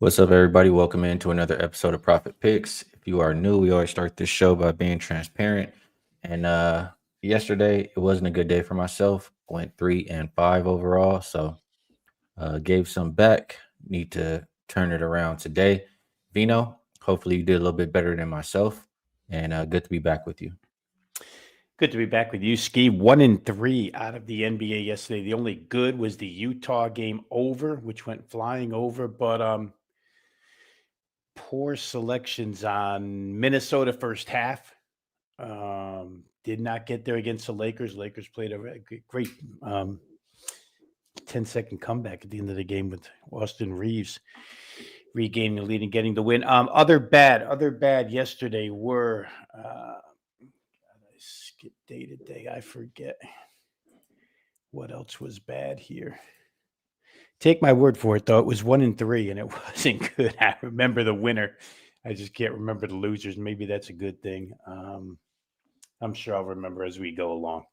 What's up, everybody? Welcome into another episode of Profit Picks. If you are new, we always start this show by being transparent. And yesterday, it wasn't a good day for myself. Went 3-5 overall, so gave some back. Need to turn it around today. Vino, hopefully you did a little bit better than myself, and good to be back with you. Good to be back with you, Skee. 1-3 out of the NBA yesterday. The only good was the Utah game over, which went flying over, but poor selections on Minnesota first half. Did not get there against the Lakers. Lakers played a great 10-second comeback at the end of the game with Austin Reeves regaining the lead and getting the win. Other bad yesterday were I skipped day to day. I forget what else was bad here. Take my word for it, though. It was 1-3, and it wasn't good. I remember the winner. I just can't remember the losers. Maybe that's a good thing. I'm sure I'll remember as we go along.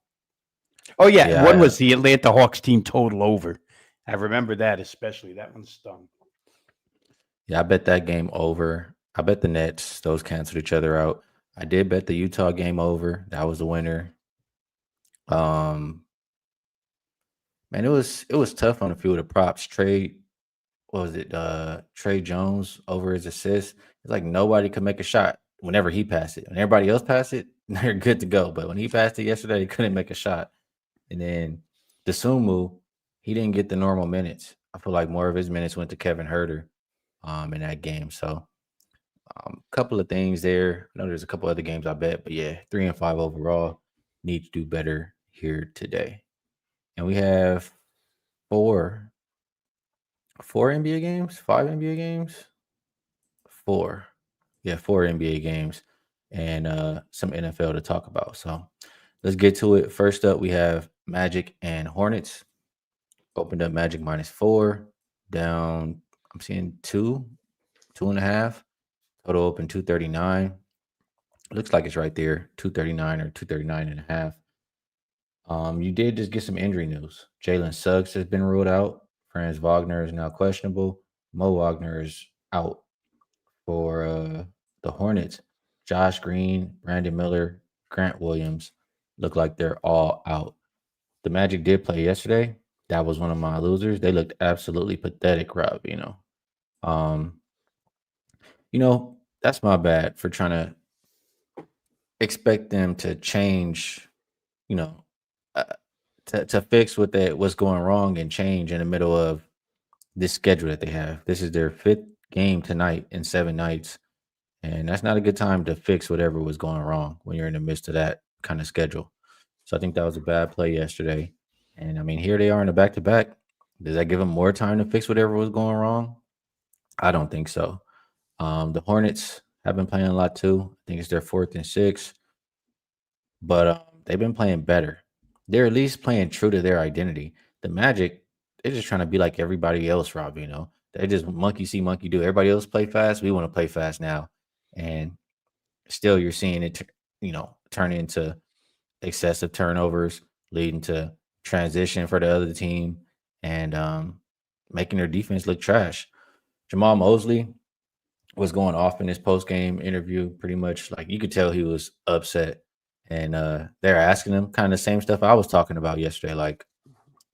Oh, yeah. Yeah, One was the Atlanta Hawks team total over. I remember that especially. That one stung. I bet that game over. I bet the Nets; those canceled each other out. I did bet the Utah game over. That was the winner. Um, Man, it was tough on a few of the props. What was it? Trey Jones over his assist. It's like nobody could make a shot whenever he passed it. When everybody else passed it, they're good to go. But when he passed it yesterday, he couldn't make a shot. And then the Sumu, he didn't get the normal minutes. I feel like more of his minutes went to Kevin Herter in that game. So couple of things there. I know there's a couple other games I bet, but yeah, 3-5 overall. Need to do better here today. And we have four four NBA games, five NBA games, four. Yeah, four NBA games and some NFL to talk about. So let's get to it. First up, we have Magic and Hornets. Opened up Magic -4, down. I'm seeing 2.5. Total open 239. Looks like it's right there, 239 or 239 and a half. You did just get some injury news. Jalen Suggs has been ruled out. Franz Wagner is now questionable. Mo Wagner is out for the Hornets. Josh Green, Brandon Miller, Grant Williams look like they're all out. The Magic did play yesterday. That was one of my losers. They looked absolutely pathetic, Rob. Um, that's my bad for trying to expect them to change. You know, uh, to fix what's going wrong and change in the middle of this schedule that they have. This is their fifth game tonight in 7 nights. And that's not a good time to fix whatever was going wrong when you're in the midst of that kind of schedule. So I think that was a bad play yesterday. And I mean, here they are in a back to back. Does that give them more time to fix whatever was going wrong? I don't think so. The Hornets have been playing a lot too. I think it's their fourth and sixth, but they've been playing better. They're at least playing true to their identity. The Magic, they're just trying to be like everybody else, Rob. They just monkey see, monkey do. Everybody else play fast. We want to play fast now. And still you're seeing it, turn into excessive turnovers, leading to transition for the other team and making their defense look trash. Jamal Mosley was going off in his post game interview, pretty much like you could tell he was upset. And they're asking him kind of the same stuff I was talking about yesterday. Like,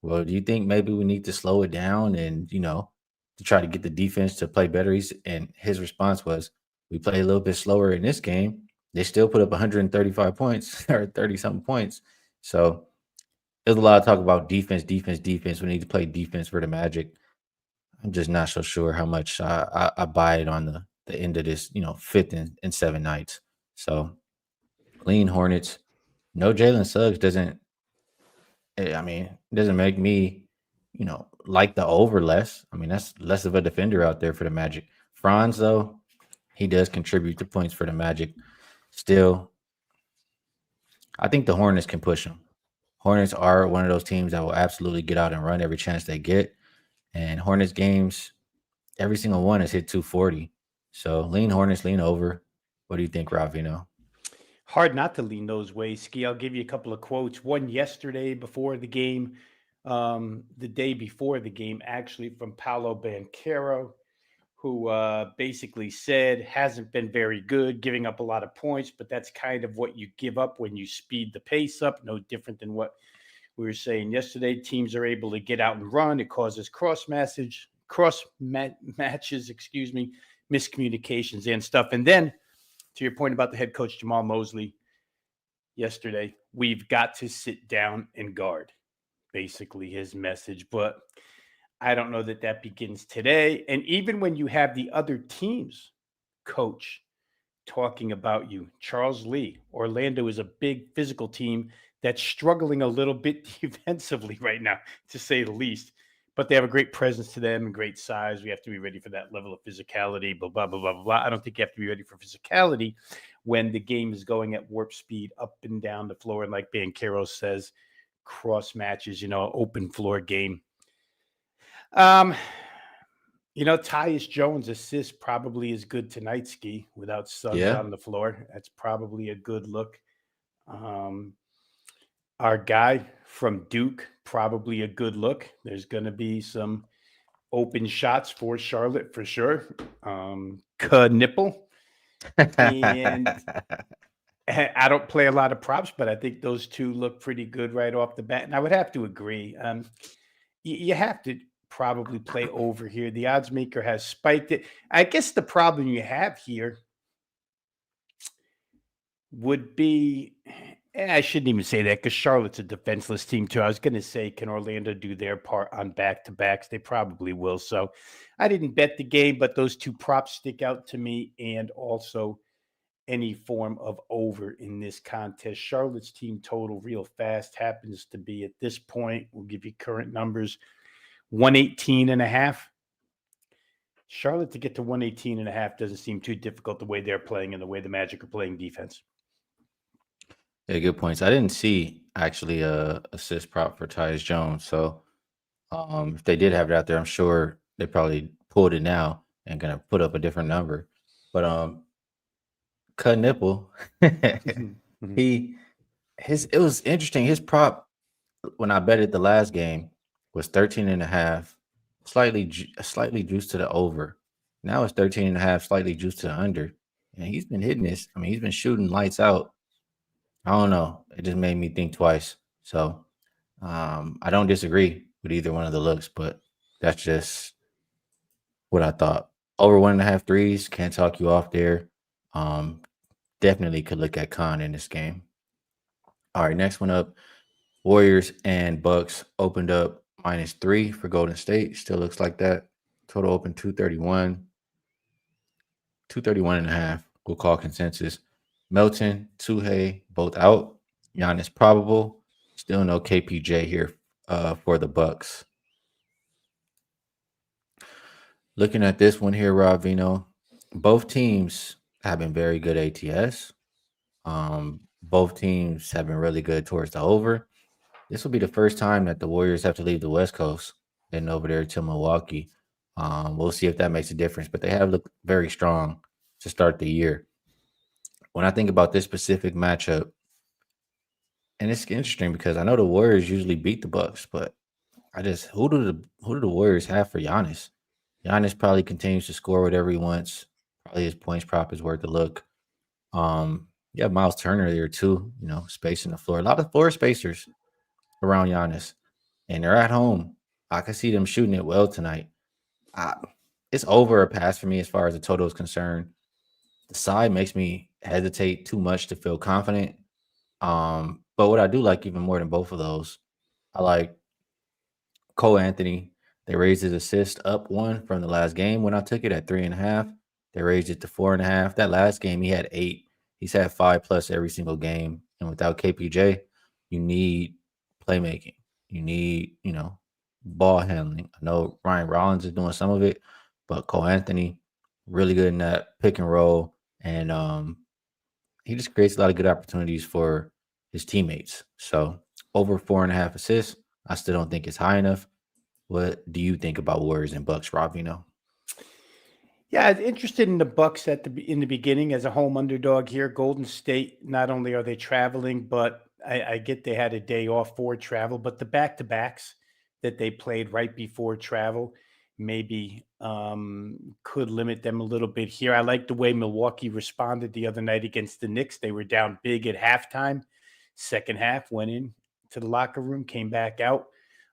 well, do you think maybe we need to slow it down and, to try to get the defense to play better? And his response was, we play a little bit slower in this game. They still put up 135 points or 30 something points. So there's a lot of talk about defense, defense, defense. We need to play defense for the Magic. I'm just not so sure how much I buy it on the end of this, fifth and 7 nights. So lean Hornets. No Jalen Suggs doesn't. I mean, it doesn't make me, like the over less. I mean, that's less of a defender out there for the Magic. Franz though, he does contribute to points for the Magic. Still, I think the Hornets can push them. Hornets are one of those teams that will absolutely get out and run every chance they get. And Hornets games, every single one has hit 240. So lean Hornets, lean over. What do you think, Ravino? Hard not to lean those ways, Ski. I'll give you a couple of quotes. One yesterday before the game, the day before the game, actually, from Paolo Banchero. who basically said hasn't been very good, giving up a lot of points, but that's kind of what you give up when you speed the pace up. No different than what we were saying yesterday. Teams are able to get out and run. It causes matches, miscommunications and stuff. And then to your point about the head coach Jamal Mosley yesterday, we've got to sit down and guard, basically his message. But I don't know that begins today. And even when you have the other team's coach talking about you, Charles Lee, Orlando is a big physical team that's struggling a little bit defensively right now, to say the least. But they have a great presence to them and great size. We have to be ready for that level of physicality, blah, blah, blah, blah, blah. I don't think you have to be ready for physicality when the game is going at warp speed up and down the floor. And like Banchero says, cross matches, open floor game. Tyus Jones' assist probably is good tonight, Skee, without Suggs on the floor. That's probably a good look. Our guy from Duke, probably a good look. There's going to be some open shots for Charlotte for sure. Nipple. And I don't play a lot of props, but I think those two look pretty good right off the bat. And I would have to agree. You have to probably play over here. The odds maker has spiked it. I guess the problem you have here would be, I shouldn't even say that because Charlotte's a defenseless team too. I was going to say, can Orlando do their part on back-to-backs? They probably will. So I didn't bet the game, but those two props stick out to me, and also any form of over in this contest. Charlotte's team total real fast happens to be at this point, we'll give you current numbers, 118.5. Charlotte to get to 118.5 doesn't seem too difficult the way they're playing and the way the Magic are playing defense. Yeah, good points. I didn't see actually a assist prop for Tyus Jones. So if they did have it out there, I'm sure they probably pulled it now and gonna put up a different number. But cut nipple, it was interesting. His prop when I bet it the last game was 13.5, slightly juiced to the over. Now it's 13.5, slightly juiced to the under. And he's been hitting this. I mean, he's been shooting lights out. I don't know. It just made me think twice. So I don't disagree with either one of the looks, but that's just what I thought. Over 1.5 threes, can't talk you off there. Definitely could look at Khan in this game. All right, next one up. Warriors and Bucks opened up -3 for Golden State. Still looks like that. Total open 231.5. We'll call consensus. Melton, Tuhey, both out. Giannis probable. Still no KPJ here for the Bucks. Looking at this one here, Rob Veno, both teams have been very good ATS. Both teams have been really good towards the over. This will be the first time that the Warriors have to leave the West Coast and over there to Milwaukee. We'll see if that makes a difference, but they have looked very strong to start the year. When I think about this specific matchup, and it's interesting because I know the Warriors usually beat the Bucks, but who do the Warriors have for Giannis? Giannis probably continues to score whatever he wants. Probably his points prop is worth a look. Yeah, Miles Turner there too, spacing the floor. A lot of floor spacers around Giannis, and they're at home. I can see them shooting it well tonight. It's over a pass for me as far as the total is concerned. The side makes me hesitate too much to feel confident. But what I do like even more than both of those, I like Cole Anthony. They raised his assist up 1 from the last game when I took it at 3.5. They raised it to 4.5. That last game he had 8. He's had 5+ every single game. And without KPJ, you need playmaking. You need, ball handling. I know Ryan Rollins is doing some of it, but Cole Anthony, really good in that pick and roll. And he just creates a lot of good opportunities for his teammates. So over 4.5 assists, I still don't think it's high enough. What do you think about Warriors and Bucks, Rob Veno? Yeah, I'm interested in the Bucks in the beginning as a home underdog here. Golden State, not only are they traveling, but I get they had a day off for travel, but the back-to-backs that they played right before travel maybe could limit them a little bit here. I like the way Milwaukee responded the other night against the Knicks. They were down big at halftime. Second half, went in to the locker room, came back out.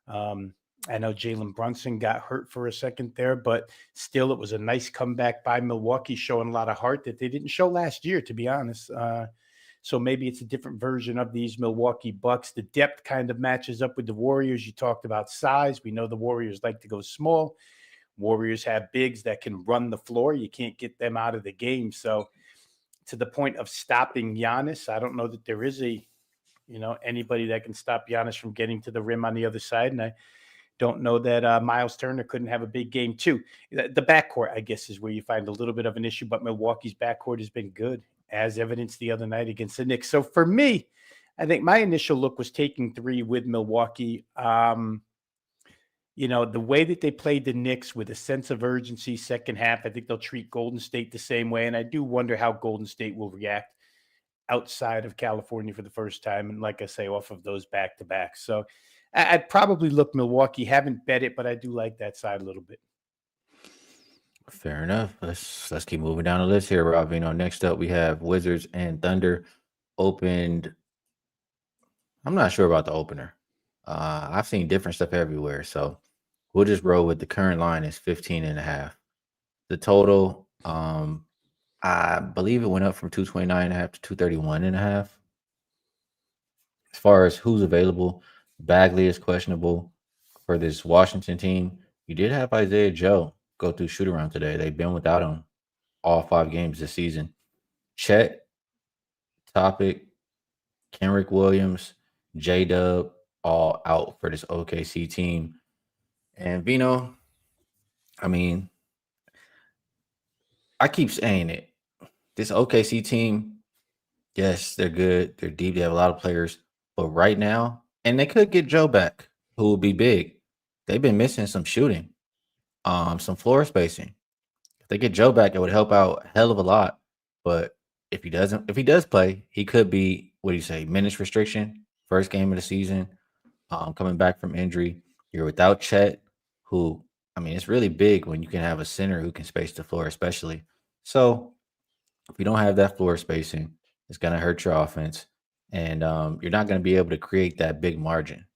Um, I know Jalen Brunson got hurt for a second there, but still, it was a nice comeback by Milwaukee, showing a lot of heart that they didn't show last year, to be honest. So maybe it's a different version of these Milwaukee Bucks. The depth kind of matches up with the Warriors. You talked about size. We know the Warriors like to go small. Warriors have bigs that can run the floor. You can't get them out of the game. So to the point of stopping Giannis, I don't know that there is anybody that can stop Giannis from getting to the rim on the other side. And I don't know that Miles Turner couldn't have a big game too. The backcourt, I guess, is where you find a little bit of an issue, but Milwaukee's backcourt has been good, as evidenced the other night against the Knicks. So for me, I think my initial look was taking 3 with Milwaukee. The way that they played the Knicks with a sense of urgency second half, I think they'll treat Golden State the same way. And I do wonder how Golden State will react outside of California for the first time. And like I say, off of those back-to-backs. So I'd probably look Milwaukee. Haven't bet it, but I do like that side a little bit. Fair enough. Let's keep moving down the list here, Rob. Next up we have Wizards and Thunder opened. I'm not sure about the opener. I've seen different stuff everywhere, so we'll just roll with the current line is 15.5. The total, I believe it went up from 229.5 to 231.5. As far as who's available, Bagley is questionable for this Washington team. You did have Isaiah Joe go through shoot around today. They've been without him all 5 games this season. Chet, Topic, Kenrick Williams, J Dub, all out for this OKC team. And Vino, I mean, I keep saying it. This OKC team, yes, they're good. They're deep. They have a lot of players. But right now, and they could get Joe back, who will be big. They've been missing some shooting, some floor spacing. If they get Joe back, it would help out a hell of a lot. But if he does play, he could be, what do you say, minutes restriction, first game of the season, coming back from injury. You're without Chet, who, I mean, it's really big when you can have a center who can space the floor, especially. So if you don't have that floor spacing, it's going to hurt your offense. And you're not going to be able to create that big margin.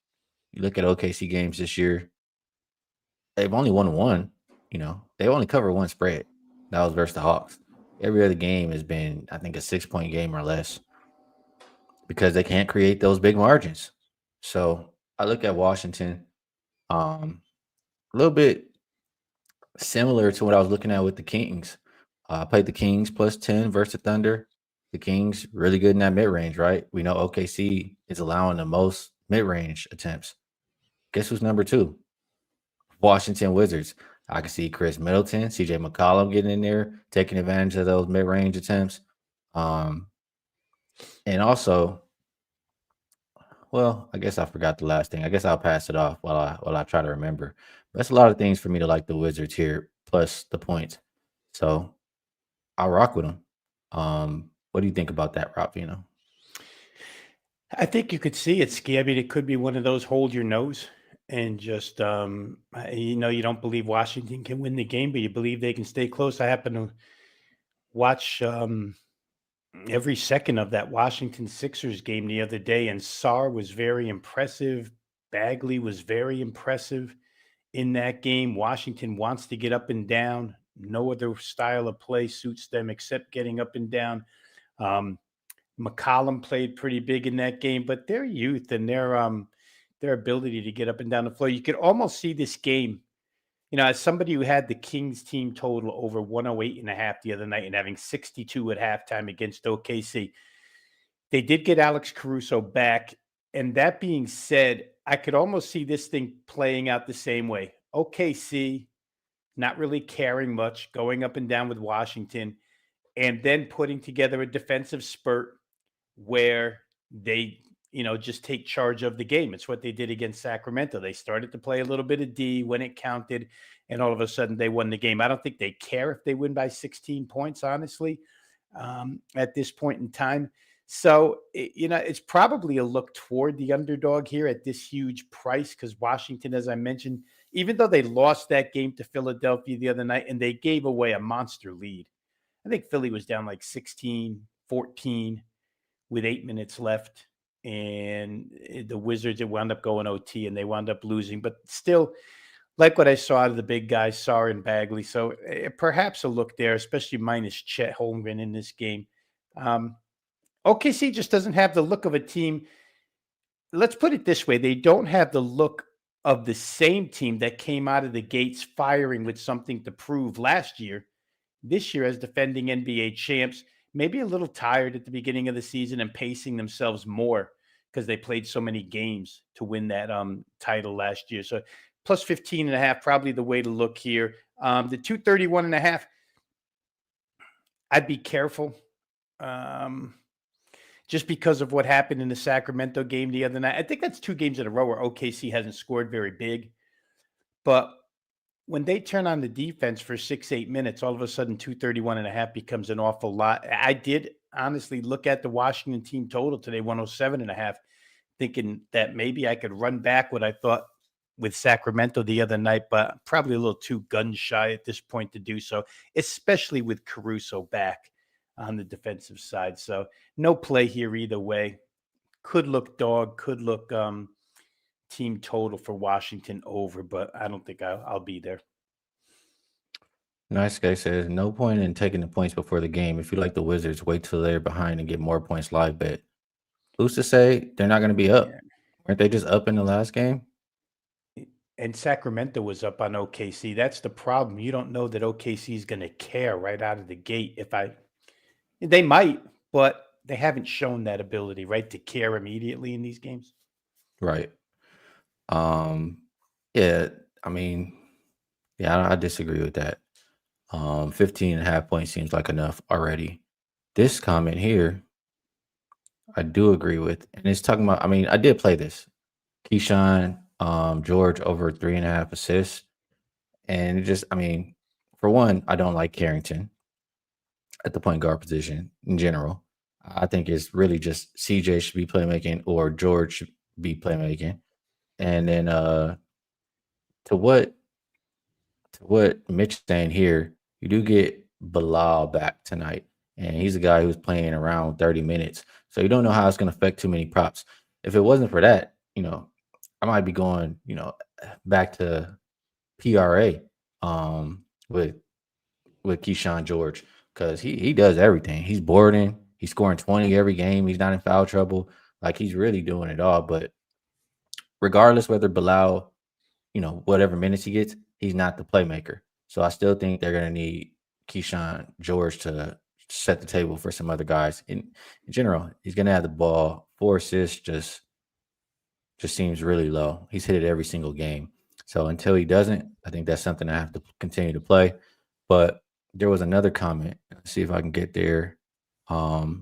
You look at OKC games this year, they've only won one. They only cover one spread. That was versus the Hawks. Every other game has been, I think, a 6-point game or less because they can't create those big margins. So I look at Washington, a little bit similar to what I was looking at with the Kings. I played the Kings plus 10 versus the Thunder. The Kings really good in that mid range, right? We know OKC is allowing the most mid range attempts. Guess who's number 2? Washington Wizards. I can see Chris Middleton, CJ McCollum getting in there, taking advantage of those mid range attempts. And also, well, I guess I forgot the last thing. I guess I'll pass it off while I try to remember. But that's a lot of things for me to like the Wizards here, plus the points. So I'll rock with them. What do you think about that, Rob Veno? I think you could see it, Skee. I mean, it could be one of those hold your nose and just, you don't believe Washington can win the game, but you believe they can stay close. I happen to watch every second of that Washington Sixers game the other day, and Sarr was very impressive. Bagley was very impressive in that game. Washington wants to get up and down. No other style of play suits them except getting up and down. McCollum played pretty big in that game, but their youth and their ability to get up and down the floor, you could almost see this game. As somebody who had the Kings team total over 108.5 the other night and having 62 at halftime against OKC, they did get Alex Caruso back. And that being said, I could almost see this thing playing out the same way. OKC, not really caring much, going up and down with Washington, and then putting together a defensive spurt where they, just take charge of the game. It's what they did against Sacramento. They started to play a little bit of D when it counted, and all of a sudden they won the game. I don't think they care if they win by 16 points, honestly, at this point in time. So, it's probably a look toward the underdog here at this huge price because Washington, as I mentioned, even though they lost that game to Philadelphia the other night and they gave away a monster lead. I think Philly was down like 16-14 with 8 minutes left. And the Wizards, it wound up going OT and they wound up losing. But still, like what I saw out of the big guys, Sarr and Bagley. So perhaps a look there, especially minus Chet Holmgren in this game. OKC just doesn't have the look of a team. Let's put it this way. They don't have the look of the same team that came out of the gates firing with something to prove last year. This year, as defending NBA champs, maybe a little tired at the beginning of the season and pacing themselves more because they played so many games to win that title last year. So plus 15.5, probably the way to look here. The 231.5, I'd be careful. Just because of what happened in the Sacramento game the other night. I think that's 2 games in a row where OKC hasn't scored very big. But when they turn on the defense for 6-8 minutes, all of a sudden 231.5 becomes an awful lot. I did honestly look at the Washington team total today, 107.5, thinking that maybe I could run back what I thought with Sacramento the other night, but probably a little too gun shy at this point to do so, especially with Caruso back on the defensive side. So no play here either way. Could look dog, could look team total for Washington over, but I don't think I'll be there. Nice guy says, no point in taking the points before the game. If you like the Wizards, wait till they're behind and get more points live bet. Who's to say they're not going to be up? Yeah. Weren't they just up in the last game? And Sacramento was up on OKC. That's the problem. You don't know that OKC is going to care right out of the gate. They might, but they haven't shown that ability, right, to care immediately in these games. Right. Yeah, I mean, yeah, I disagree with that. 15.5 points seems like enough already. This comment here, I do agree with. And it's talking about, I mean, I did play this. Keyshawn, George over 3.5 assists. And it just, I mean, for one, I don't like Carrington at the point guard position in general. I think it's really just CJ should be playmaking or George should be playmaking. And then to what Mitch is saying here, you do get Bilal back tonight. And he's a guy who's playing around 30 minutes. So you don't know how it's going to affect too many props. If it wasn't for that, I might be going, back to PRA with Keyshawn George because he does everything. He's boarding. He's scoring 20 every game. He's not in foul trouble. Like, he's really doing it all. But regardless whether Bilal, whatever minutes he gets, he's not the playmaker. So I still think they're going to need Keyshawn George to set the table for some other guys. In general, he's going to have the ball. 4 assists just seems really low. He's hit it every single game. So until he doesn't, I think that's something I have to continue to play. But there was another comment. Let's see if I can get there. Well,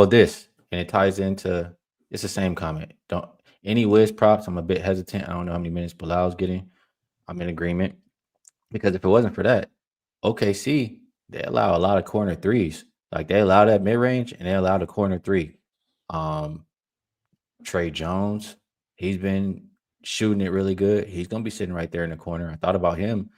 this, and it ties into, it's the same comment. Any Wiz props, I'm a bit hesitant. I don't know how many minutes Bilal's getting. I'm in agreement. Because if it wasn't for that, OKC, they allow a lot of corner threes. Like, they allow that mid-range, and they allow the corner three. Trey Jones, he's been shooting it really good. He's going to be sitting right there in the corner. I thought about him,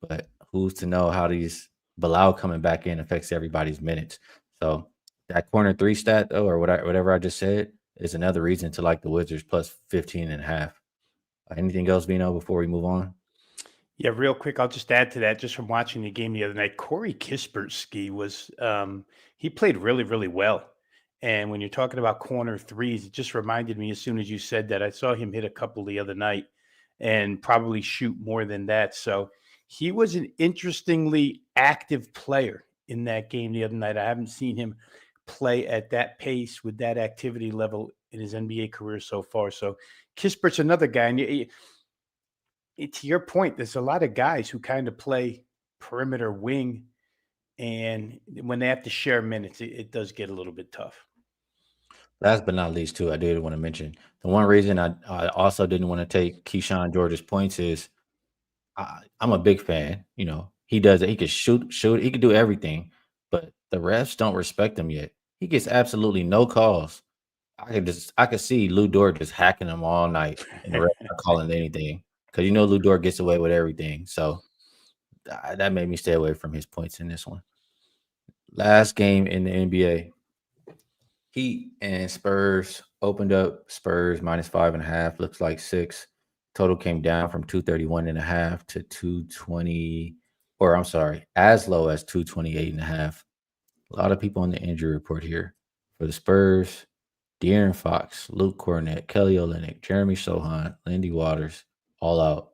but who's to know how these Bilal coming back in affects everybody's minutes. So that corner 3 stat, though, or whatever I just said, is another reason to like the Wizards plus 15.5. Anything else, Vino, before we move on? Yeah, real quick, I'll just add to that just from watching the game the other night. Corey Kispert's Skee was he played really, really well. And when you're talking about corner threes, it just reminded me as soon as you said that, I saw him hit a couple the other night and probably shoot more than that. So he was an interestingly active player in that game the other night. I haven't seen him play at that pace with that activity level in his NBA career so far. So Kispert's another guy. And to your point, there's a lot of guys who kind of play perimeter wing. And when they have to share minutes, it does get a little bit tough. Last but not least, too, I did want to mention the one reason I also didn't want to take Keyshawn George's points is I'm a big fan. He does it. He could shoot. He could do everything, but the refs don't respect him yet. He gets absolutely no calls I could see Lou Dort just hacking them all night and the rest not calling anything because Lou Dort gets away with everything. So that made me stay away from his points in this one. Last game in the NBA, Heat and Spurs opened up. Spurs -5.5, looks like 6. Total came down from 231.5 to 220, or I'm sorry, as low as 228.5. A lot of people on the injury report here. For the Spurs, De'Aaron Fox, Luke Cornett, Kelly Olynyk, Jeremy Sohan, Lindy Waters, all out.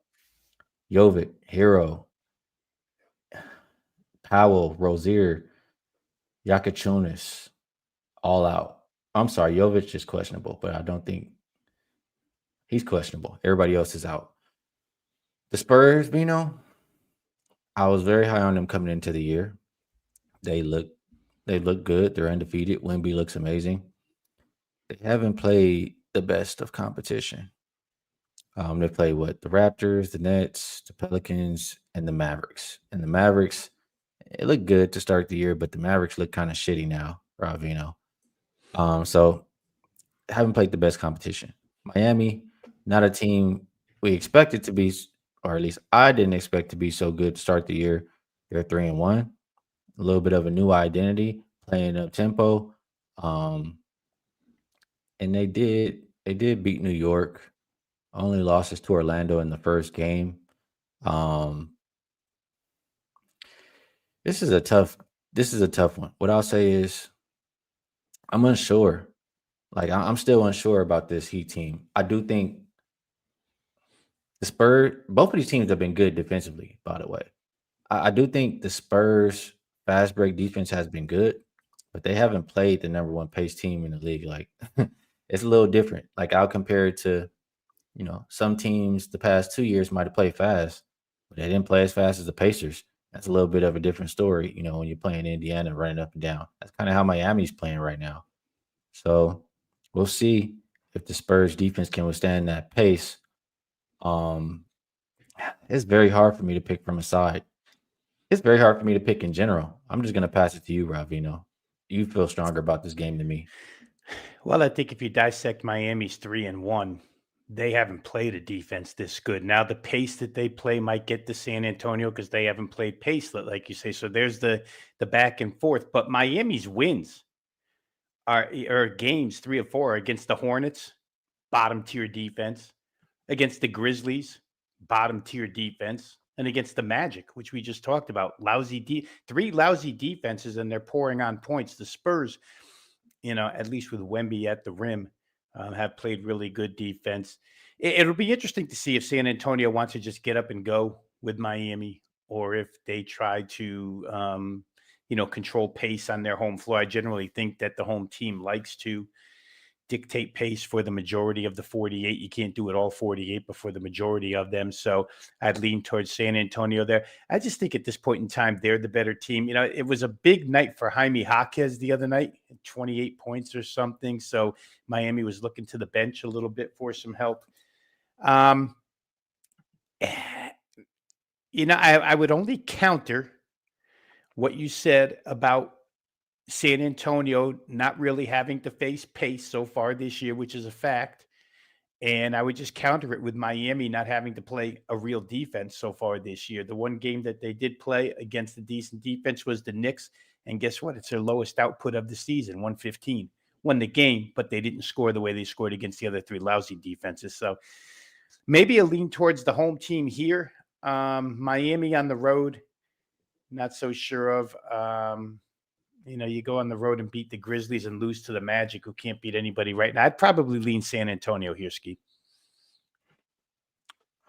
Jovic, Hero, Powell, Rozier, Yakachunas, all out. I'm sorry, Jovic is questionable, but I don't think he's questionable. Everybody else is out. The Spurs, Vino, I was very high on them coming into the year. They look good. They're undefeated. Wemby looks amazing. They haven't played the best of competition. They play what? The Raptors, the Nets, the Pelicans, and the Mavericks. And the Mavericks, it looked good to start the year, but the Mavericks look kind of shitty now, Rob Veno. So haven't played the best competition. Miami, not a team we expected to be, or at least I didn't expect to be so good to start the year. They're 3-1, a little bit of a new identity, playing up tempo. And they did beat New York. Only losses to Orlando in the first game. Um, this is a tough one. What I'll say is I'm unsure. Like I'm still unsure about this Heat team. I do think the Spurs, both of these teams have been good defensively, by the way. I do think the Spurs fast break defense has been good, but they haven't played the number one pace team in the league. Like it's a little different. Like I'll compare it to, some teams the past 2 years might have played fast, but they didn't play as fast as the Pacers. That's a little bit of a different story, when you're playing Indiana running up and down. That's kind of how Miami's playing right now. So we'll see if the Spurs defense can withstand that pace. Um, it's very hard for me to pick from a side. It's very hard for me to pick in general. I'm just gonna pass it to you, Ravino. You feel stronger about this game than me. Well, I think if you dissect Miami's 3-1, they haven't played a defense this good. Now the pace that they play might get to San Antonio because they haven't played pace, like you say. So there's the back and forth. But Miami's wins are games 3 or 4 against the Hornets, bottom tier defense, against the Grizzlies, bottom tier defense, and against the Magic, which we just talked about, three lousy defenses, and they're pouring on points. The Spurs, at least with Wemby at the rim, have played really good defense. It'll be interesting to see if San Antonio wants to just get up and go with Miami, or if they try to, control pace on their home floor. I generally think that the home team likes to dictate pace for the majority of the 48. You can't do it all 48, but for the majority of them. So I'd lean towards San Antonio there. I just think at this point in time, they're the better team. It was a big night for Jaime Jaquez the other night, 28 points or something. So Miami was looking to the bench a little bit for some help. Um, I would only counter what you said about San Antonio not really having to face pace so far this year, which is a fact. And I would just counter it with Miami not having to play a real defense so far this year. The one game that they did play against a decent defense was the Knicks. And guess what? It's their lowest output of the season, 115. Won the game, but they didn't score the way they scored against the other three lousy defenses. So maybe a lean towards the home team here. Miami on the road, not so sure of. You go on the road and beat the Grizzlies and lose to the Magic, who can't beat anybody right now. I'd probably lean San Antonio here, Skee.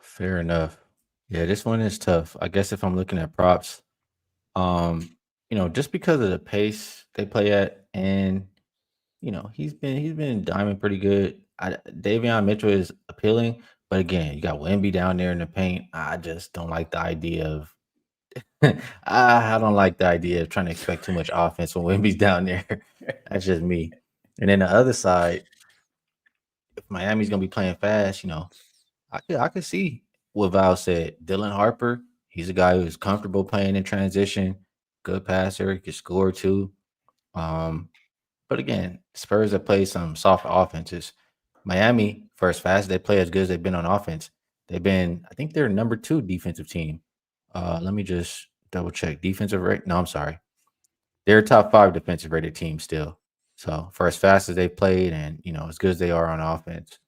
Fair enough. Yeah, this one is tough. I guess if I'm looking at props, just because of the pace they play at, and he's been diamond pretty good. Davion Mitchell is appealing, but again, you got Wemby down there in the paint. I just don't like the idea of I don't like the idea of trying to expect too much offense when Wemby's down there. That's just me. And then the other side, if Miami's gonna be playing fast, I could see what Val said. Dylan Harper, he's a guy who's comfortable playing in transition, good passer, he can score too. Um, But again, Spurs have played some soft offenses. Miami, first fast, they play as good as they've been on offense. They've been, I think they're number 2 defensive team. Let me just double check. Defensive rate. No, I'm sorry. They're a top 5 defensive rated team still. So for as fast as they've played and as good as they are on offense,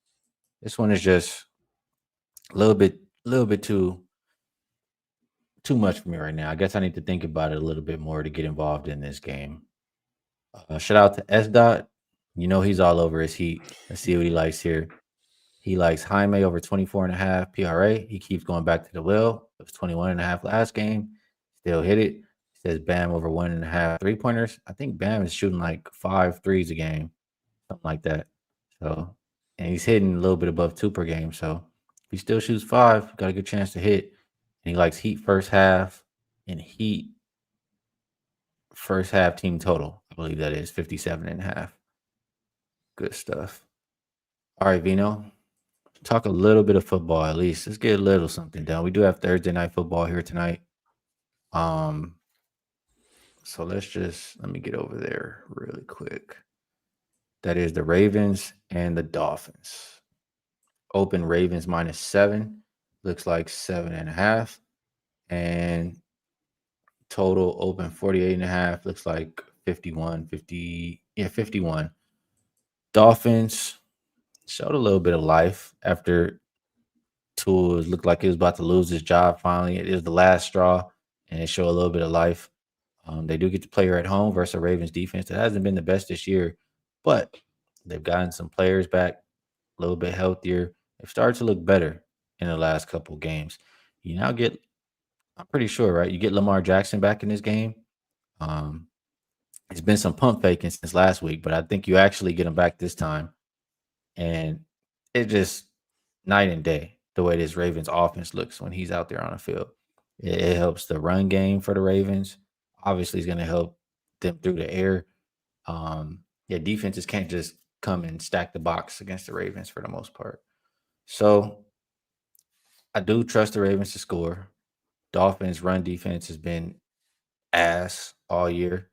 this one is just a little bit too much for me right now. I guess I need to think about it a little bit more to get involved in this game. Shout out to S Dot. He's all over his heat. Let's see what he likes here. He likes Jaime over 24.5 PRA. He keeps going back to the well. It was 21.5 last game. Still hit it. He says Bam over 1.5 3-pointers. I think Bam is shooting like 5 threes a game, something like that. So, and he's hitting a little bit above 2 per game. So if he still shoots 5, got a good chance to hit. And he likes Heat first half and Heat first half team total. I believe that is 57.5. Good stuff. All right, Vino. Talk a little bit of football at least. Let's get a little something done. We do have Thursday night football here tonight. Um, so let me get over there really quick. That is the Ravens and the Dolphins. Open Ravens -7. Looks like 7.5. And total open 48.5. Looks like 51, 50. Yeah, 51. Dolphins showed a little bit of life after Tua looked like he was about to lose his job finally. It is the last straw, and they show a little bit of life. They do get to play here at home versus a Ravens defense that hasn't been the best this year, but they've gotten some players back, a little bit healthier. They've started to look better in the last couple games. You now get, I'm pretty sure, right? You get Lamar Jackson back in this game. Um, it's been some pump faking since last week, but I think you actually get him back this time. And it just night and day the way this Ravens offense looks when he's out there on the field. It helps the run game for the Ravens. Obviously, it's going to help them through the air. Yeah, defenses can't just come and stack the box against the Ravens for the most part. So I do trust the Ravens to score. Dolphins run defense has been ass all year.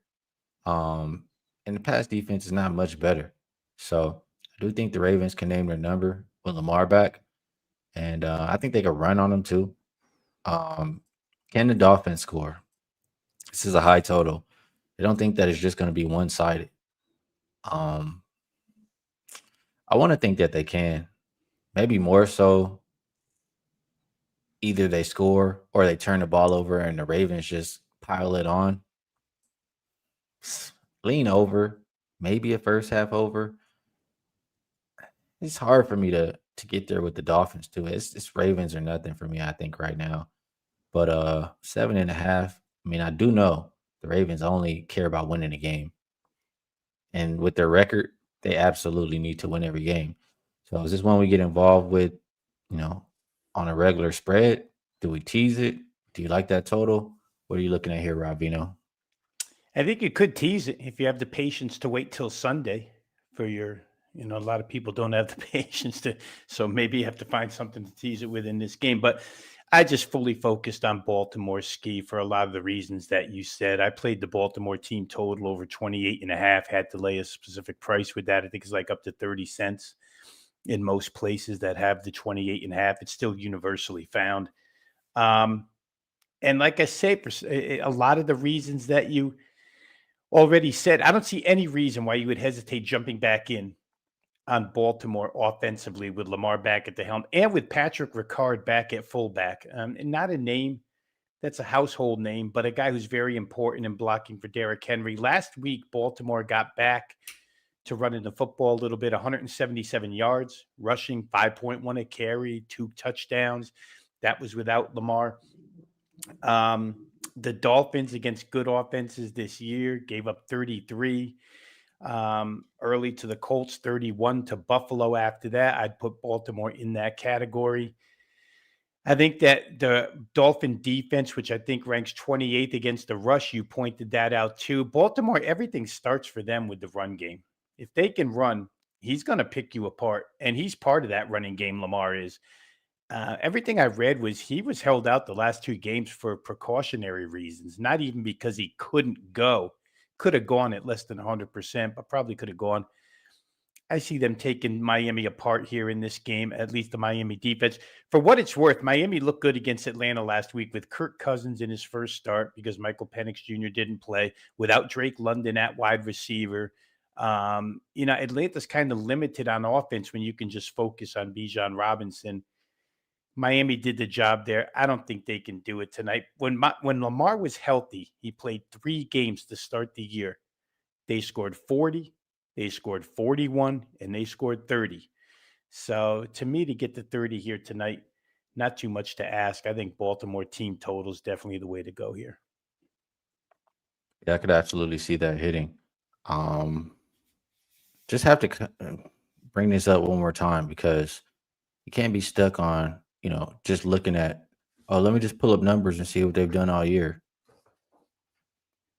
Um, and the pass defense is not much better. So I do think the Ravens can name their number with Lamar back. And I think they could run on them too. Um, can the Dolphins score? This is a high total. I don't think that it's just going to be one sided. Um, I want to think that they can. Maybe more so, either they score or they turn the ball over and the Ravens just pile it on. Lean over, maybe a first half over. It's hard for me to get there with the Dolphins too. It's Ravens or nothing for me, I think, right now. But 7.5. I mean, I do know the Ravens only care about winning a game. And with their record, they absolutely need to win every game. So is this one we get involved with, you know, on a regular spread? Do we tease it? Do you like that total? What are you looking at here, Rob Veno? I think you could tease it if you have the patience to wait till Sunday for your, a lot of people don't have the patience to, so maybe you have to find something to tease it with in this game. But I just fully focused on Baltimore Ski for a lot of the reasons that you said. I played the Baltimore team total over 28.5, had to lay a specific price with that. I think it's like up to 30 cents in most places that have the 28.5. It's still universally found. Um, and like I say, for a lot of the reasons that you already said, I don't see any reason why you would hesitate jumping back in on Baltimore offensively with Lamar back at the helm and with Patrick Ricard back at fullback. And not a name that's a household name, but a guy who's very important in blocking for Derrick Henry. Last week, Baltimore got back to running the football a little bit, 177 yards, rushing 5.1 a carry, 2 touchdowns. That was without Lamar. The Dolphins against good offenses this year gave up 33 early to the Colts, 31 to Buffalo. After that, I'd put Baltimore in that category. I think that the Dolphin defense, which I think ranks 28th against the rush, you pointed that out too. Baltimore, everything starts for them with the run game. If they can run, he's going to pick you apart. And he's part of that running game, Lamar is. Everything I read was he was held out the last 2 games for precautionary reasons, not even because he couldn't go could have gone at less than 100%, but probably could have gone. I see them taking Miami apart here in this game, at least the Miami defense. For what it's worth, Miami looked good against Atlanta last week with Kirk Cousins in his first start because Michael Penix Jr. didn't play, without Drake London at wide receiver. Atlanta's kind of limited on offense when you can just focus on Bijan Robinson. Miami did the job there. I don't think they can do it tonight. When Lamar was healthy, he played 3 games to start the year. They scored 40, they scored 41, and they scored 30. So to me, to get to 30 here tonight, not too much to ask. I think Baltimore team total is definitely the way to go here. Yeah, I could absolutely see that hitting. Um, just have to bring this up one more time because you can't be stuck on, just looking at, oh, let me just pull up numbers and see what they've done all year.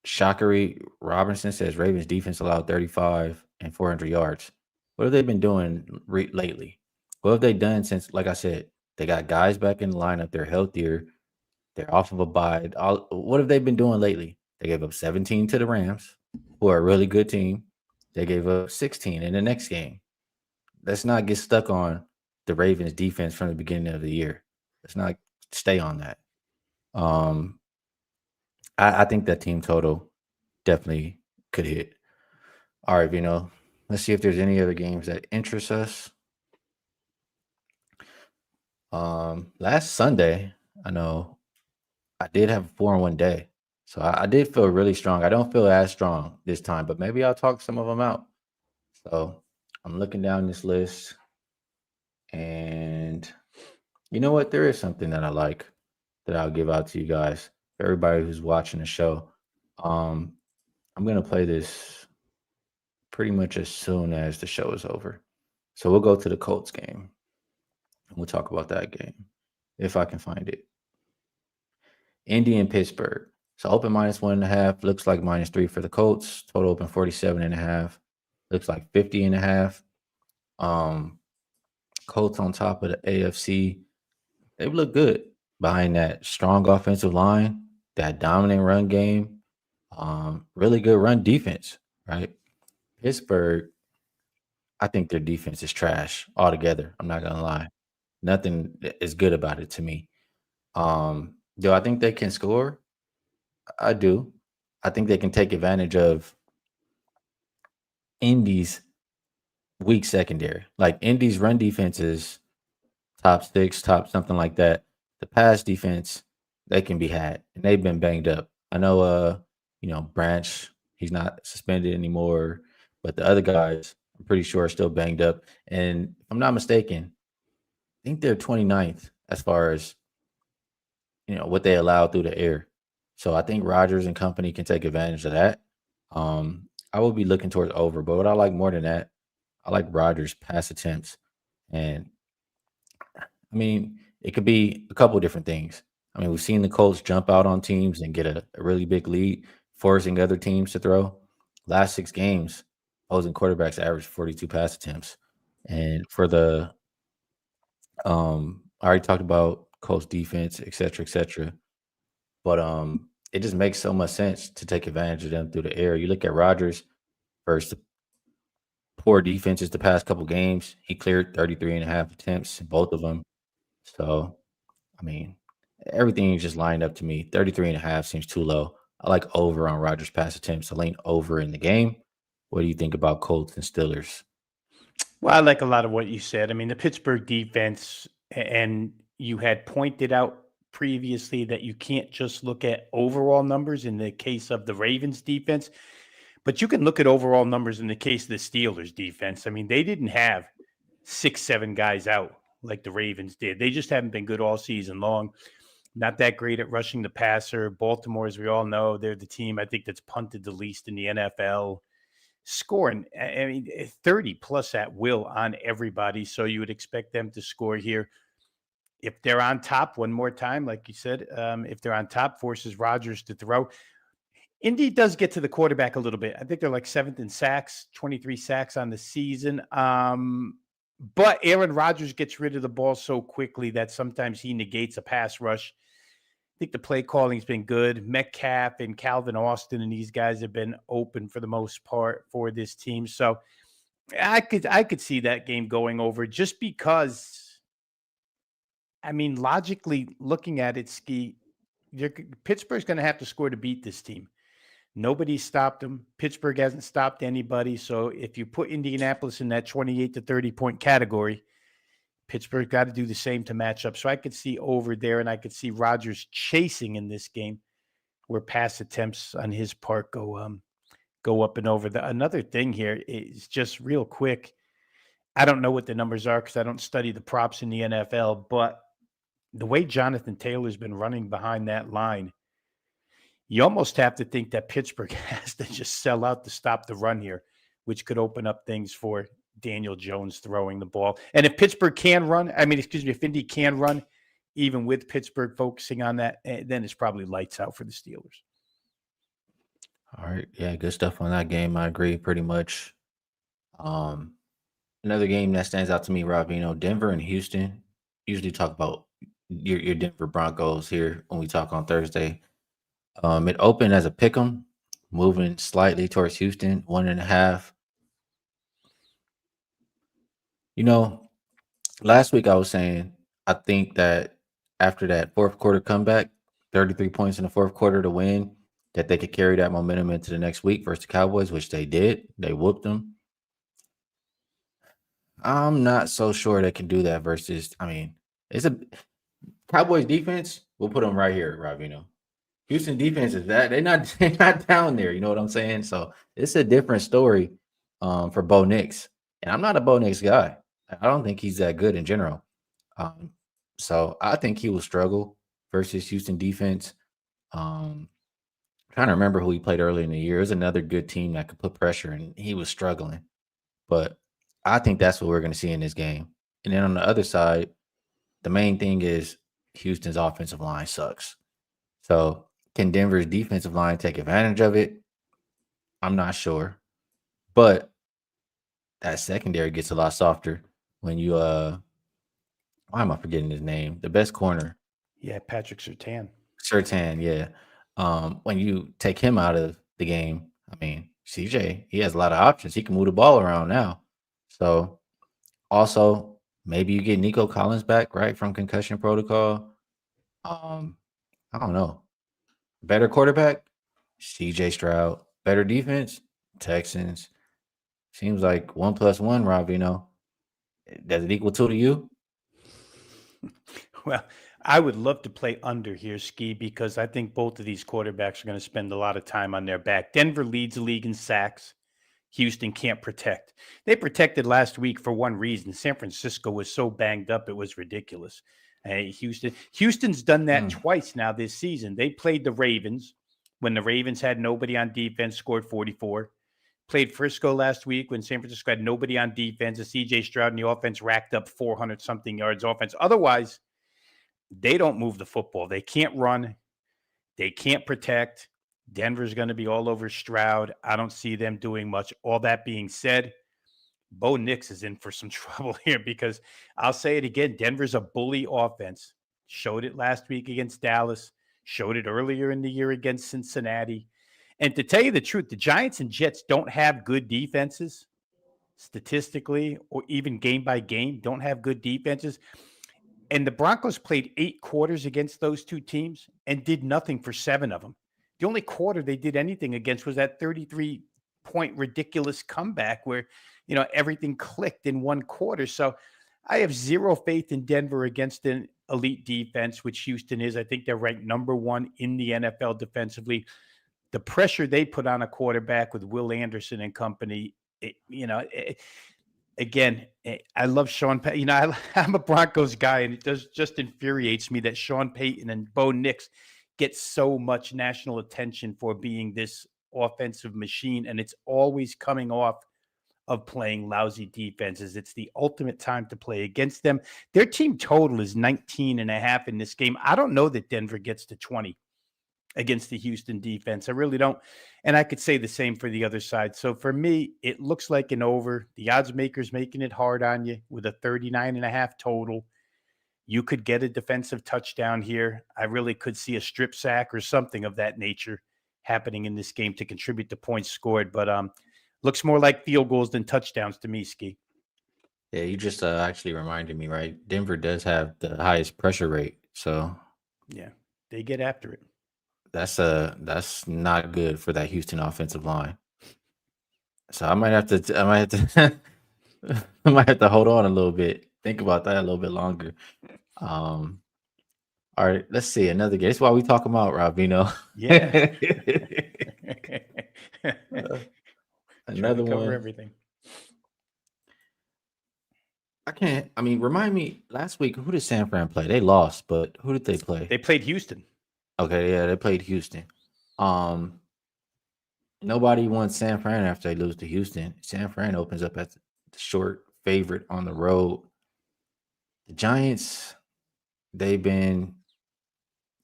Shockery Robinson says Ravens defense allowed 35 and 400 yards. What have they been doing lately? What have they done since, like I said, they got guys back in the lineup, they're healthier, they're off of a bye. What have they been doing lately? They gave up 17 to the Rams, who are a really good team. They gave up 16 in the next game. Let's not get stuck on the Ravens defense from the beginning of the year. Let's not stay on that. Um, I think that team total definitely could hit. All right, let's see if there's any other games that interest us. Last Sunday, I know I did have a 4-1 day. So I did feel really strong. I don't feel as strong this time, but maybe I'll talk some of them out. So I'm looking down this list, and you know what? There is something that I like that I'll give out to you guys, for everybody who's watching the show. Um, I'm gonna play this pretty much as soon as the show is over. So we'll go to the Colts game and we'll talk about that game if I can find it. Indy and Pittsburgh. So open -1.5, looks like -3 for the Colts. Total open 47.5, looks like 50.5. Um, Colts on top of the AFC. They look good behind that strong offensive line, that dominant run game, really good run defense, right? Pittsburgh, I think their defense is trash altogether. I'm not gonna lie. Nothing is good about it to me. Do I think they can score? I do. I think they can take advantage of Indy's weak secondary. Like Indy's run defense is top 6, top something like that. The pass defense, they can be had, and they've been banged up. I know, Branch, he's not suspended anymore, but the other guys, I'm pretty sure, are still banged up. And if I'm not mistaken, I think they're 29th as far as what they allow through the air. So I think Rodgers and company can take advantage of that. I will be looking towards over, but what I like more than that, I like Rodgers' pass attempts, and I mean, it could be a couple different things. I mean, we've seen the Colts jump out on teams and get a really big lead, forcing other teams to throw. Last 6 games, opposing quarterbacks averaged 42 pass attempts. And for the I already talked about Colts defense, et cetera, et cetera. But it just makes so much sense to take advantage of them through the air. You look at Rodgers versus the poor defenses the past couple games. He cleared 33.5 attempts in both of them. So I mean, everything is just lined up to me. 33.5 seems too low. I like over on Rodgers pass attempts. I lean over in the game. What do you think about Colts and Steelers? Well, I like a lot of what you said. I mean, the Pittsburgh defense, and you had pointed out previously that you can't just look at overall numbers in the case of the Ravens defense, but you can look at overall numbers in the case of the Steelers defense. I mean, they didn't have 6, 7 guys out like the Ravens did. They just haven't been good all season long. Not that great at rushing the passer. Baltimore, as we all know, they're the team I think that's punted the least in the NFL. Scoring, I mean, 30 plus at will on everybody. So you would expect them to score here. If they're on top one more time, like you said, if they're on top, forces Rodgers to throw. Indy does get to the quarterback a little bit. I think they're like 7th in sacks, 23 sacks on the season. But Aaron Rodgers gets rid of the ball so quickly that sometimes he negates a pass rush. think the play calling's been good. Metcalf and Calvin Austin and these guys have been open for the most part for this team. So I could see that game going over just because, I mean, logically looking at it, Ski, Pittsburgh's going to have to score to beat this team. Nobody stopped them. Pittsburgh hasn't stopped anybody. So if you put Indianapolis in that 28 to 30 point category, Pittsburgh got to do the same to match up. So I could see over there, and I could see Rodgers chasing in this game, where pass attempts on his part go up and over. Another thing here is just real quick. I don't know what the numbers are because I don't study the props in the NFL, but the way Jonathan Taylor's been running behind that line, you almost have to think that Pittsburgh has to just sell out to stop the run here, which could open up things for Daniel Jones throwing the ball. And if Pittsburgh can run, if Indy can run, even with Pittsburgh focusing on that, then it's probably lights out for the Steelers. All right. Yeah, good stuff on that game. I agree pretty much. Another game that stands out to me, Rob, Denver and Houston. Usually talk about your Denver Broncos here when we talk on Thursday. It opened as a pick 'em, moving slightly towards Houston, 1.5. Last week I was saying I think that after that fourth quarter comeback, 33 points in the fourth quarter to win, that they could carry that momentum into the next week versus the Cowboys, which they did. They whooped them. I'm not so sure they can do that versus, it's a Cowboys defense. We'll put them right here, Rob. Houston defense is that they're not down there. You know what I'm saying? So it's a different story for Bo Nix. And I'm not a Bo Nix guy. I don't think he's that good in general. So I think he will struggle versus Houston defense. Trying to remember who he played early in the year. It was another good team that could put pressure, and he was struggling. But I think that's what we're going to see in this game. And then on the other side, the main thing is Houston's offensive line sucks. So can Denver's defensive line take advantage of it? I'm not sure. But that secondary gets a lot softer when you why am I forgetting his name? The best corner. Yeah, Patrick Surtain. Surtain, yeah. When you take him out of the game, CJ, he has a lot of options. He can move the ball around now. So also maybe you get Nico Collins back, right, from concussion protocol. I don't know. Better quarterback, CJ Stroud. Better defense, Texans. Seems like 1 + 1, Rob. Does it equal 2 to you? Well, I would love to play under here, Skee, because I think both of these quarterbacks are going to spend a lot of time on their back. Denver leads the league in sacks. Houston can't protect. They protected last week for one reason. San Francisco was so banged up, it was ridiculous. Houston's done that twice now this season. They played the Ravens when the Ravens had nobody on defense, scored 44. Played Frisco last week when San Francisco had nobody on defense. And CJ Stroud and the offense racked up 400-something yards offense. Otherwise, they don't move the football. They can't run. They can't protect. Denver's going to be all over Stroud. I don't see them doing much. All that being said, Bo Nix is in for some trouble here because I'll say it again. Denver's a bully offense. Showed it last week against Dallas. Showed it earlier in the year against Cincinnati. And to tell you the truth, the Giants and Jets don't have good defenses statistically or even game by game, don't have good defenses. And the Broncos played 8 quarters against those two teams and did nothing for 7 of them. The only quarter they did anything against was that 33-point ridiculous comeback where, everything clicked in one quarter. So I have zero faith in Denver against an elite defense, which Houston is. I think they're ranked number 1 in the NFL defensively. The pressure they put on a quarterback with Will Anderson and company, again, I love Sean Payton. I'm a Broncos guy, and it just infuriates me that Sean Payton and Bo Nix get so much national attention for being this offensive machine, and it's always coming off of playing lousy defenses. It's the ultimate time to play against them. Their team total is 19.5 in this game. I don't know that Denver gets to 20 against the Houston defense. I really don't. And I could say the same for the other side. So for me, it looks like an over. The odds makers making it hard on you with a 39.5 total. You could get a defensive touchdown here. I really could see a strip sack or something of that nature happening in this game to contribute to points scored. But looks more like field goals than touchdowns to me, Skee. Yeah, you just actually reminded me, right? Denver does have the highest pressure rate, so Yeah, they get after it. that's not good for that Houston offensive line. So I might have to I might have to hold on a little bit. Think about that a little bit longer. Um, all right, let's see another game. That's why we talk about Rob Veno. Yeah. Trying to Another cover one. everything. I can't. I mean, remind me. Last week, who did San Fran play? They lost, but who did they play? They played Houston. Okay, yeah, they played Houston. Um, Nobody wants San Fran after they lose to Houston. San Fran opens up as the short favorite on the road. The Giants, they've been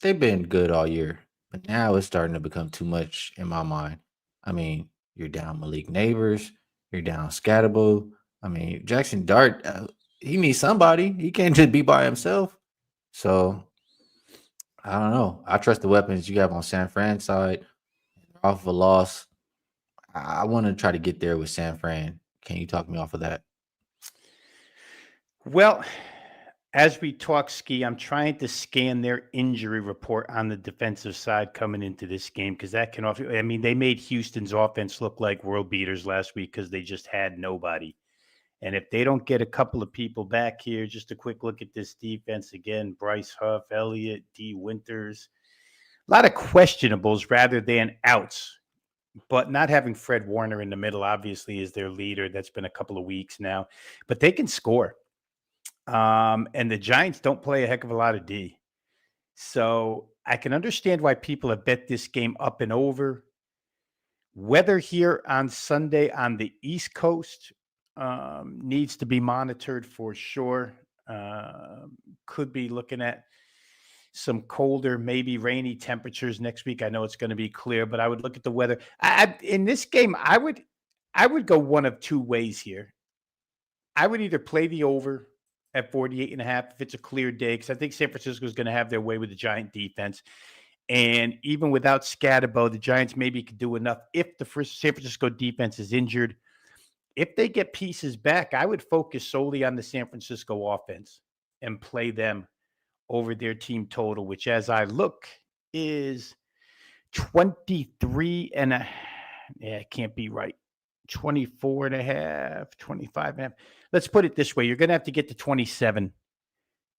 they've been good all year, but now it's starting to become too much in my mind. I mean, you're down Malik Neighbors, you're down Scatterbo. I mean, Jackson Dart, he needs somebody. He can't just be by himself. So I don't know. I trust the weapons you have on San Fran side. Off of a loss, I want to try to get there with San Fran. Can you talk me off of that? Well, as we talk, Ski, I'm trying to scan their injury report on the defensive side coming into this game because that can often. I mean, they made Houston's offense look like world beaters last week because they just had nobody. And if they don't get a couple of people back here, just a quick look at this defense again: Bryce Huff, Elliott, D. Winters, a lot of questionables rather than outs. But not having Fred Warner in the middle, obviously, is their leader. That's been a couple of weeks now, but they can score. And the Giants don't play a heck of a lot of D. So I can understand why people have bet this game up and over. Weather here on Sunday on the East Coast needs to be monitored for sure. Could be looking at some colder, maybe rainy temperatures next week. I know it's going to be clear, but I would look at the weather. In this game, I would go one of two ways here. I would either play the over at 48.5 if it's a clear day, because I think San Francisco is going to have their way with the Giant defense. And even without Scatterbo, the Giants maybe could do enough if the San Francisco defense is injured. If they get pieces back, I would focus solely on the San Francisco offense and play them over their team total, which as I look is 23 and a, yeah, it can't be right. 24 and a half, 25 and a half. Let's put it this way. You're going to have to get to 27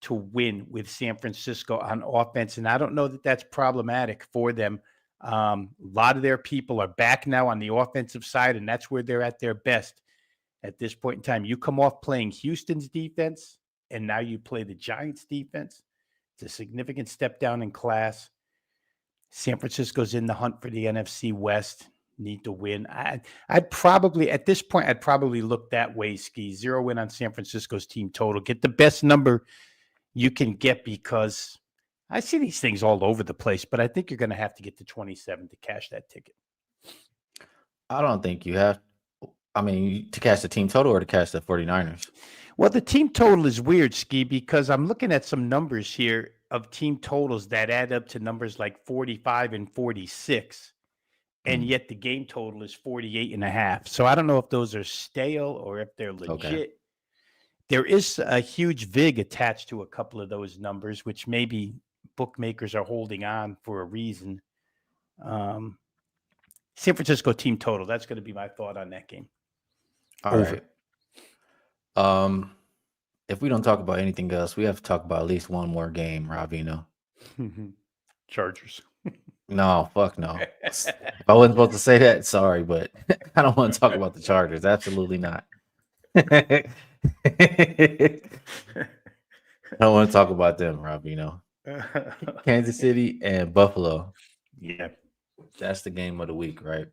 to win with San Francisco on offense. And I don't know that that's problematic for them. A lot of their people are back now on the offensive side, and that's where they're at their best at this point in time. You come off playing Houston's defense, and now you play the Giants' defense. It's a significant step down in class. San Francisco's in the hunt for the NFC West. Need to win. I'd probably, at this point, I'd probably look that way, Ski. 0 in on San Francisco's team total. Get the best number you can get because I see these things all over the place, but I think you're going to have to get to 27 to cash that ticket. I don't think you have. I mean, to cash the team total or to cash the 49ers? Well, the team total is weird, Ski, because I'm looking at some numbers here of team totals that add up to numbers like 45 and 46. And yet the game total is 48.5. So I don't know if those are stale or if they're legit. Okay. There is a huge VIG attached to a couple of those numbers, which maybe bookmakers are holding on for a reason. San Francisco team total. That's going to be my thought on that game. All right. If we don't talk about anything else, we have to talk about at least one more game, Rob Veno. Chargers. No, fuck no. If I wasn't supposed to say that, sorry, but I don't want to talk about the Chargers. Absolutely not. I don't want to talk about them, Rob Veno. Kansas City and Buffalo. Yeah. That's the game of the week, right?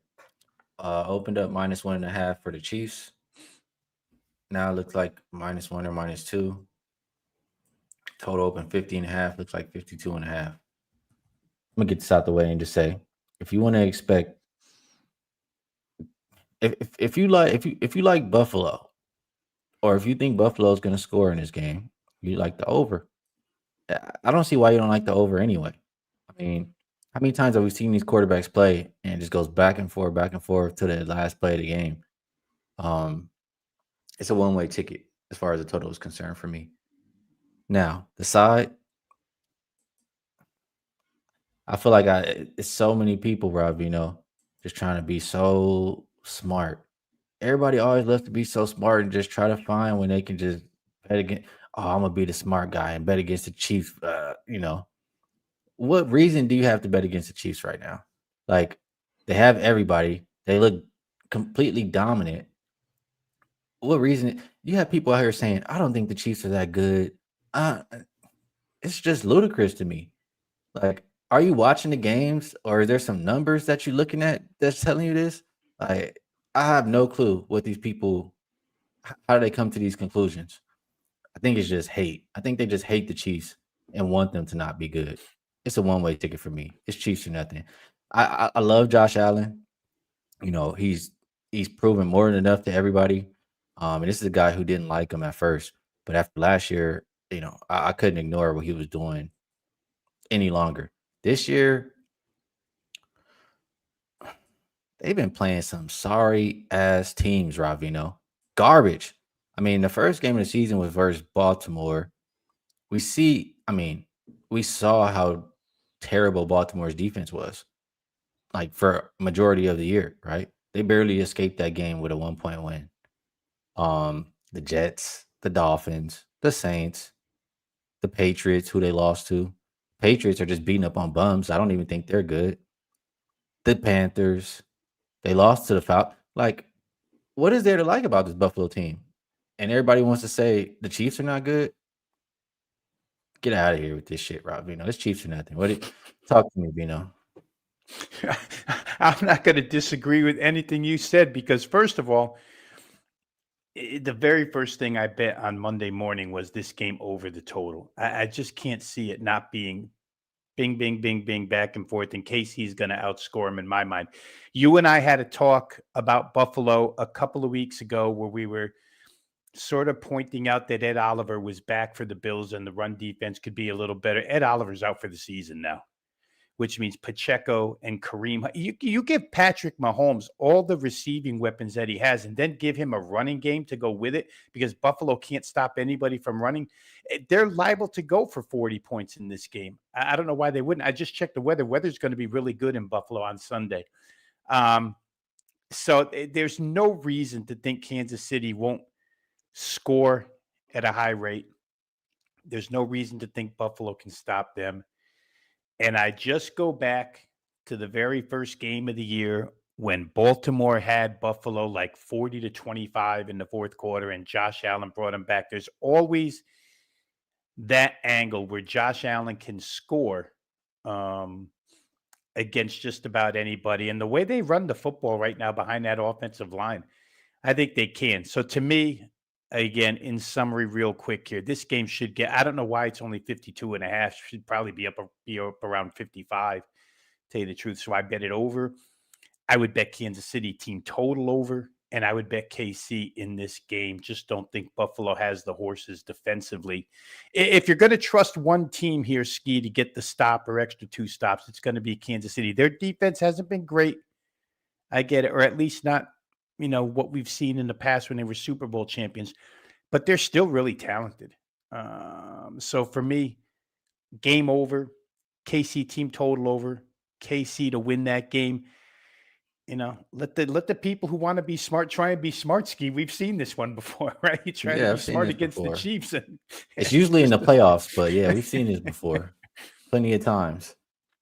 Opened up -1.5 for the Chiefs. Now it looks like -1 or -2. Total open 50.5, looks like 52.5. I'm gonna get this out the way and just say, if you want to expect, if you like Buffalo, or if you think Buffalo is gonna score in this game, you like the over. I don't see why you don't like the over anyway. I mean, how many times have we seen these quarterbacks play and it just goes back and forth to the last play of the game? Um, it's a one-way ticket as far as the total is concerned for me. Now, the side, I feel like it's so many people, Rob, just trying to be so smart. Everybody always loves to be so smart and just try to find when they can just bet against. Oh, I'm gonna be the smart guy and bet against the Chiefs. What reason do you have to bet against the Chiefs right now? Like, they have everybody. They look completely dominant. What reason? You have people out here saying, "I don't think the Chiefs are that good." Uh, it's just ludicrous to me. Like, are you watching the games, or is there some numbers that you're looking at that's telling you this? Like, I have no clue what these people. How do they come to these conclusions? I think it's just hate. I think they just hate the Chiefs and want them to not be good. It's a one way ticket for me. It's Chiefs or nothing. I love Josh Allen. He's proven more than enough to everybody. And this is a guy who didn't like him at first, but after last year, I couldn't ignore what he was doing any longer. This year, they've been playing some sorry ass teams, Rob Veno. Garbage. I mean, the first game of the season was versus Baltimore. We saw how terrible Baltimore's defense was, like for majority of the year, right? They barely escaped that game with a 1-point win. The Jets, the Dolphins, the Saints, the Patriots, who they lost to. Patriots are just beating up on bums. I don't even think they're good. The Panthers, they lost to the Falcons. Like, what is there to like about this Buffalo team? And everybody wants to say the Chiefs are not good. Get out of here with this shit, Rob. It's Chiefs or nothing. Talk to me, Vino? I'm not going to disagree with anything you said because, first of all, the very first thing I bet on Monday morning was this game over the total. I just can't see it not being bing, bing, bing, bing, back and forth in case he's going to outscore him in my mind. You and I had a talk about Buffalo a couple of weeks ago where we were sort of pointing out that Ed Oliver was back for the Bills and the run defense could be a little better. Ed Oliver's out for the season now, which means Pacheco and Kareem. You give Patrick Mahomes all the receiving weapons that he has and then give him a running game to go with it because Buffalo can't stop anybody from running. They're liable to go for 40 points in this game. I don't know why they wouldn't. I just checked the weather. Weather's going to be really good in Buffalo on Sunday. So there's no reason to think Kansas City won't score at a high rate. There's no reason to think Buffalo can stop them. And I just go back to the very first game of the year when Baltimore had Buffalo like 40-25 in the fourth quarter and Josh Allen brought them back. There's always that angle where Josh Allen can score against just about anybody. And the way they run the football right now behind that offensive line, I think they can. So to me, again, in summary, real quick here, this game should get, I don't know why it's only 52.5, should probably be up around 55, tell you the truth. So I bet it over. I would bet Kansas City team total over, and I would bet KC in this game. Just don't think Buffalo has the horses defensively. If you're going to trust one team here, Skee, to get the stop or extra 2 stops, it's going to be Kansas City. Their defense hasn't been great. I get it, or at least not what we've seen in the past when they were Super Bowl champions, but they're still really talented. So for me, game over, KC team total over, KC to win that game. Let the people who want to be smart try and be smart, Skee. We've seen this one before, right? You try to Yeah, be I've seen smart this against before. the Chiefs. It's usually in the playoffs, but yeah, we've seen this before plenty of times.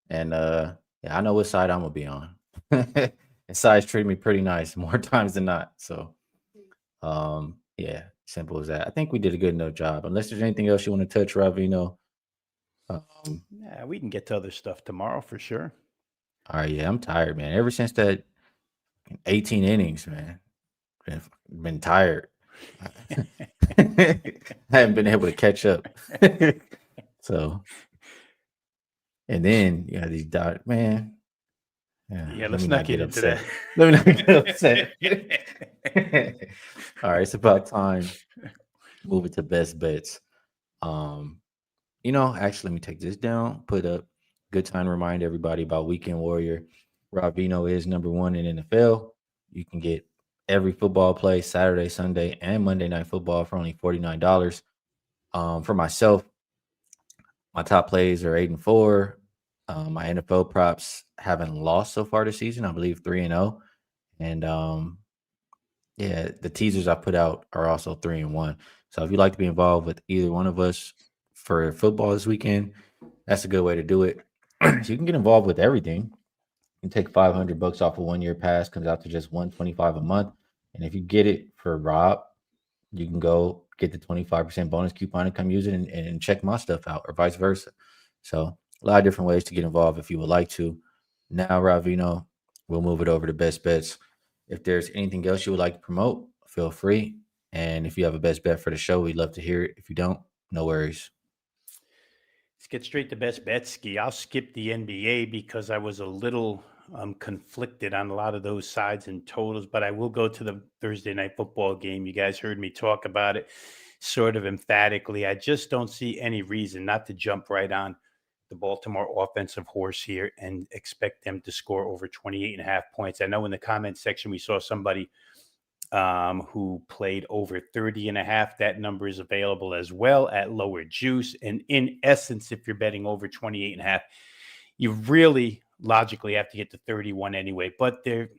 And yeah, I know what side I'm gonna be on. And sides treat me pretty nice more times than not. So yeah, simple as that. I think we did a good enough job. Unless there's anything else you want to touch, Rob, Yeah, we can get to other stuff tomorrow for sure. All right, yeah, I'm tired, man. Ever since that 18 innings, man, been tired. I haven't been able to catch up. So, and then these dot, man. Yeah, Let let's me not not get get into upset. that. Let me not get upset. All right, it's about time. Move it to best bets. Actually, let me take this down. Put up good time to remind everybody about Weekend Warrior. Rob Veno is number one in NFL. You can get every football play Saturday, Sunday, and Monday Night Football for only $49. For myself, my top plays are 8-4. My NFL props haven't lost so far this season. I believe 3-0. And yeah, the teasers I put out are also 3-1. So if you'd like to be involved with either one of us for football this weekend, that's a good way to do it. So you can get involved with everything. You can take $500 off a 1 year pass, comes out to just 125 a month. And if you get it for Rob, you can go get the 25% bonus coupon and come use it and check my stuff out, or vice versa. So a lot of different ways to get involved if you would like to. Now, Ravino, we'll move it over to best bets. If there's anything else you would like to promote, feel free. And if you have a best bet for the show, we'd love to hear it. If you don't, no worries. Let's get straight to best bet, Skee. I'll skip the NBA because I was a little conflicted on a lot of those sides and totals, but I will go to the Thursday night football game. You guys heard me talk about it sort of emphatically. I just don't see any reason not to jump right on the Baltimore offensive horse here and expect them to score over 28.5 points. I know in the comment section we saw somebody who played over 30.5. That number is available as well at lower juice. And in essence, if you're betting over 28.5, you really logically have to get to 31 anyway. But the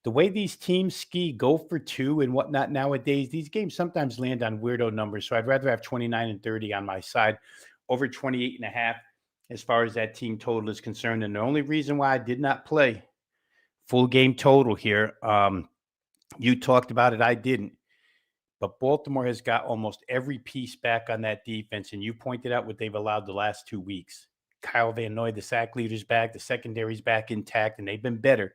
way these teams Skee go for two and whatnot nowadays, these games sometimes land on weirdo numbers. So I'd rather have 29 and 30 on my side over 28.5 as far as that team total is concerned. And the only reason why I did not play full game total here, you talked about it, I didn't. But Baltimore has got almost every piece back on that defense. And you pointed out what they've allowed the last 2 weeks. Kyle Van Noy, the sack leader's back, the secondary's back intact, and they've been better.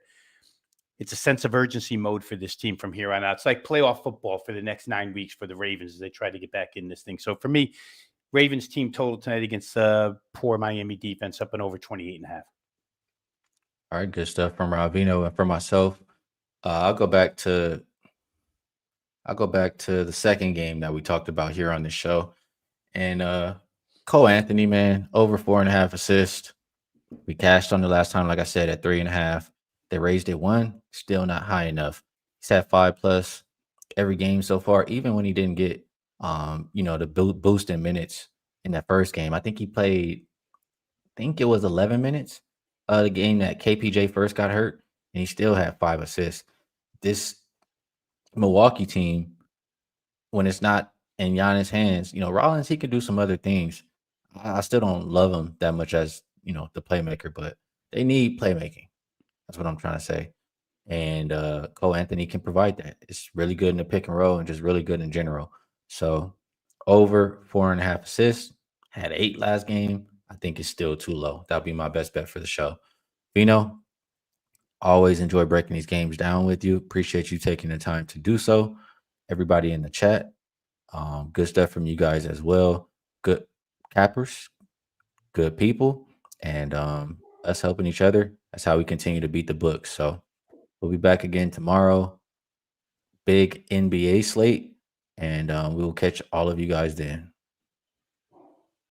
It's a sense of urgency mode for this team from here on out. It's like playoff football for the next 9 weeks for the Ravens as they try to get back in this thing. So for me, Ravens team total tonight against poor Miami defense up and over 28.5. All right, good stuff from Ravino. And for myself, I'll go back to the second game that we talked about here on the show. And Cole Anthony, man, over 4.5 assists. We cashed on the last time, like I said, at 3.5. They raised it 1, still not high enough. He's had 5+ every game so far, even when he didn't get the boost in minutes in that first game. I think he played, I think it was 11 minutes. The game that KPJ first got hurt, and he still had 5 assists. This Milwaukee team, when it's not in Giannis' hands, Rollins, he could do some other things. I still don't love him that much as, the playmaker, but they need playmaking. That's what I'm trying to say. And Cole Anthony can provide that. It's really good in the pick and roll and just really good in general. So over 4.5 assists, had 8 last game. I think it's still too low. That'll be my best bet for the show. Vino, always enjoy breaking these games down with you. Appreciate you taking the time to do so. Everybody in the chat, good stuff from you guys as well. Good cappers, good people, and us helping each other. That's how we continue to beat the books. So we'll be back again tomorrow. Big NBA slate, and we will catch all of you guys then.